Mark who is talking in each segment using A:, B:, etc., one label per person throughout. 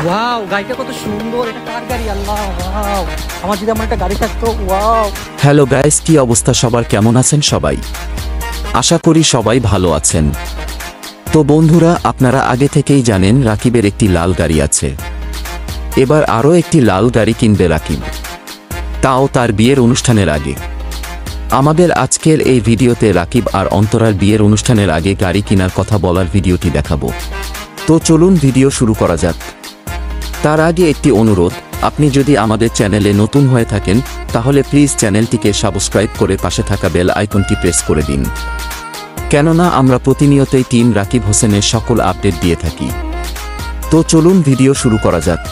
A: Wow, গাড়িটা কত সুন্দর! এটা কার গাড়ি? আল্লাহ, ওয়াও! আমার যদি আমার একটা গাড়ি থাকতো, ওয়াও!
B: হ্যালো গাইস, কি অবস্থা সবার? কেমন আছেন সবাই? আশা করি সবাই ভালো আছেন। তো বন্ধুরা, আপনারা আগে থেকেই জানেন রাকিবের একটি লাল গাড়ি আছে। এবার আরও একটি লাল গাড়ি কিনবে রাকিব, তাও তার বিয়ের অনুষ্ঠানের আগে। আমাদের আজকের এই ভিডিওতে রাকিব আর অন্তরার বিয়ের অনুষ্ঠানের আগে গাড়ি কেনার কথা বলার ভিডিওটি দেখাবো। তো চলুন ভিডিও শুরু করা যাক। তার আগে একটি অনুরোধ, আপনি যদি আমাদের চ্যানেলে নতুন হয়ে থাকেন তাহলে প্লিজ চ্যানেলটিকে সাবস্ক্রাইব করে পাশে থাকা বেল আইকনটি প্রেস করে দিন, কেননা আমরা প্রতিনিয়তই টিম রাকিব হোসেনের সকল আপডেট দিয়ে থাকি। তো চলুন ভিডিও শুরু করা যাক।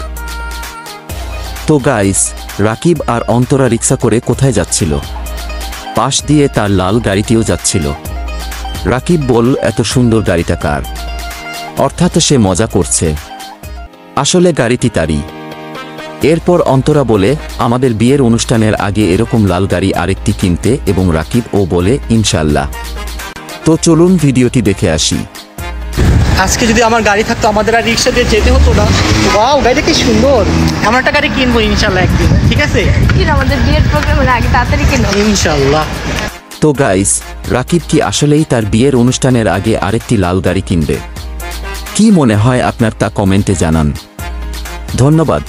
B: তো গাইস, রাকিব আর অন্তরা রিক্সা করে কোথায় যাচ্ছিল? পাশ দিয়ে তার লাল গাড়িটিও যাচ্ছিল। রাকিব বল, এত সুন্দর গাড়িটা কার? অর্থাৎ সে মজা করছে, আসলে গাড়িটি তারই। এরপর অন্তরা বলে, আমাদের বিয়ের অনুষ্ঠানের আগে এরকম লাল গাড়ি আরেকটি কিনতে, এবং রাকিব ও বলে ইনশাল্লাহ। তো চলুন ভিডিওটি দেখে আসি।
A: আজকে যদি আমার গাড়ি থাকতো, আমাদের আর রিক্সা দিয়ে যেতে হতো না। ওয়াও, গাড়িটা কি সুন্দর! এমন একটা গাড়ি কিনবো ইনশাল্লাহ একদিন, ঠিক আছে?
C: আমাদের বিয়ের প্রোগ্রামের আগে তাড়াতাড়ি কেন?
A: ইনশাল্লাহ।
B: তো গাইস, রাকিব কি আসলেই তার বিয়ের অনুষ্ঠানের আগে আরেকটি লাল গাড়ি কিনবে? কি মনে হয় আপনার তা কমেন্টে জানান। ধন্যবাদ।